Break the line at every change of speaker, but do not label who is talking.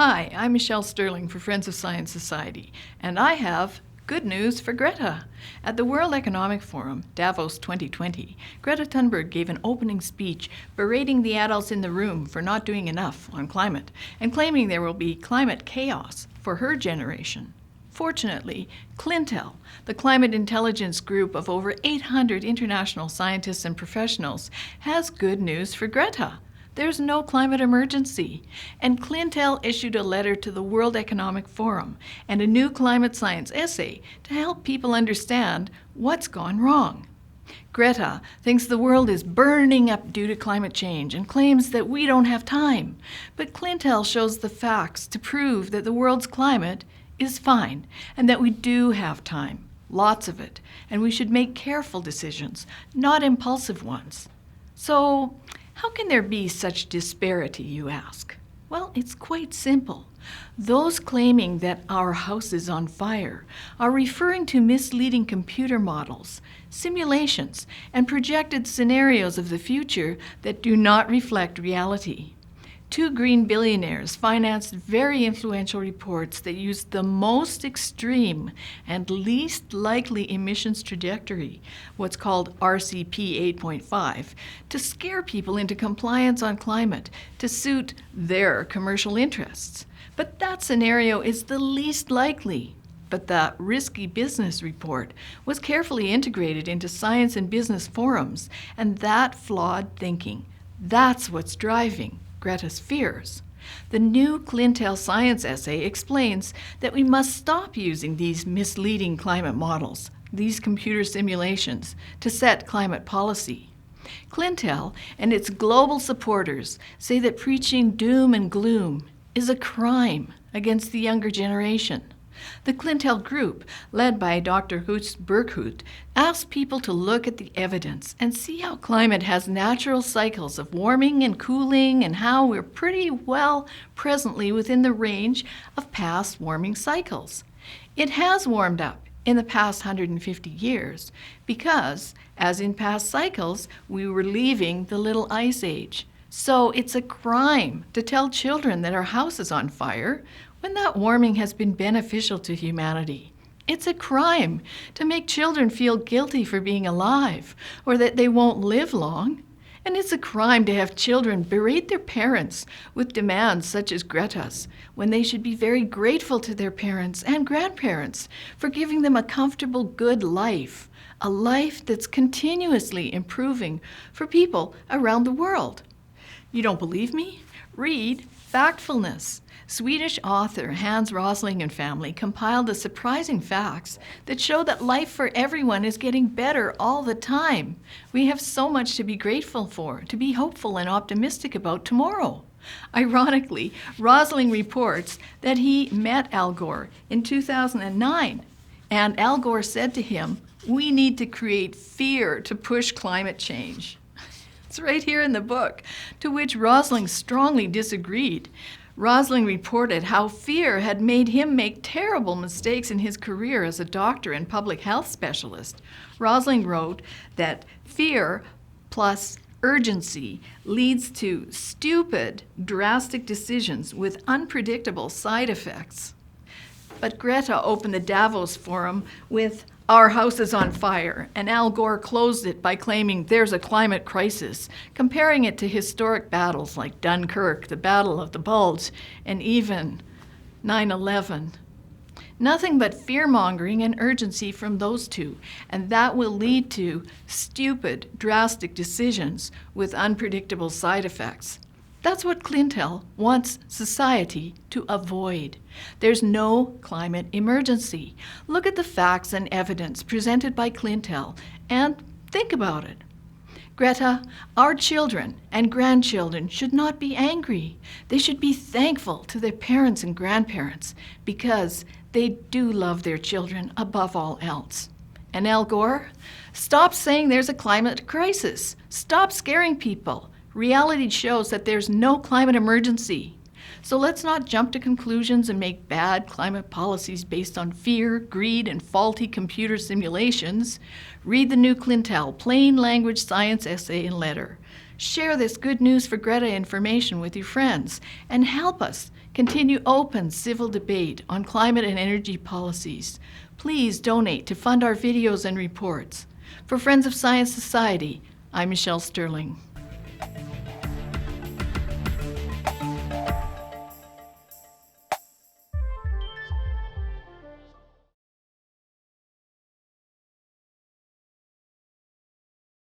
Hi, I'm Michelle Sterling for Friends of Science Society, and I have good news for Greta. At the World Economic Forum, Davos 2020, Greta Thunberg gave an opening speech berating the adults in the room for not doing enough on climate and claiming there will be climate chaos for her generation. Fortunately, CLINTEL, the climate intelligence group of over 800 international scientists and professionals, has good news for Greta. There's no climate emergency, and CLINTEL issued a letter to the World Economic Forum and a new climate science essay to help people understand what's gone wrong. Greta thinks the world is burning up due to climate change and claims that we don't have time, but CLINTEL shows the facts to prove that the world's climate is fine and that we do have time, lots of it, and we should make careful decisions, not impulsive ones. So, how can there be such disparity, you ask? Well, it's quite simple. Those claiming that our house is on fire are referring to misleading computer models, simulations, and projected scenarios of the future that do not reflect reality. Two green billionaires financed very influential reports that used the most extreme and least likely emissions trajectory, what's called RCP 8.5, to scare people into compliance on climate to suit their commercial interests. But that scenario is the least likely. But the risky business report was carefully integrated into science and business forums, and that flawed thinking, that's what's driving Greta's fears. The new CLINTEL science essay explains that we must stop using these misleading climate models, these computer simulations, to set climate policy. CLINTEL and its global supporters say that preaching doom and gloom is a crime against the younger generation. The CLINTEL group, led by Dr. Guus Berghut, asks people to look at the evidence and see how climate has natural cycles of warming and cooling and how we're pretty well presently within the range of past warming cycles. It has warmed up in the past 150 years because, as in past cycles, we were leaving the Little Ice Age. So it's a crime to tell children that our house is on fire when that warming has been beneficial to humanity. It's a crime to make children feel guilty for being alive or that they won't live long. And it's a crime to have children berate their parents with demands such as Greta's, when they should be very grateful to their parents and grandparents for giving them a comfortable, good life, a life that's continuously improving for people around the world. You don't believe me? Read Factfulness. Swedish author Hans Rosling and family compiled the surprising facts that show that life for everyone is getting better all the time. We have so much to be grateful for, to be hopeful and optimistic about tomorrow. Ironically, Rosling reports that he met Al Gore in 2009, and Al Gore said to him, "We need to create fear to push climate change." It's right here in the book, to which Rosling strongly disagreed. Rosling reported how fear had made him make terrible mistakes in his career as a doctor and public health specialist. Rosling wrote that fear plus urgency leads to stupid, drastic decisions with unpredictable side effects. But Greta opened the Davos Forum with "Our house is on fire," and Al Gore closed it by claiming there's a climate crisis, comparing it to historic battles like Dunkirk, the Battle of the Bulge, and even 9/11. Nothing but fear-mongering and urgency from those two, and that will lead to stupid, drastic decisions with unpredictable side effects. That's what CLINTEL wants society to avoid. There's no climate emergency. Look at the facts and evidence presented by CLINTEL and think about it. Greta, our children and grandchildren should not be angry. They should be thankful to their parents and grandparents because they do love their children above all else. And Al Gore, stop saying there's a climate crisis. Stop scaring people. Reality shows that there's no climate emergency. So let's not jump to conclusions and make bad climate policies based on fear, greed, and faulty computer simulations. Read the new CLINTEL plain language science essay and letter. Share this good news for Greta information with your friends and help us continue open civil debate on climate and energy policies. Please donate to fund our videos and reports. For Friends of Science Society, I'm Michelle Sterling.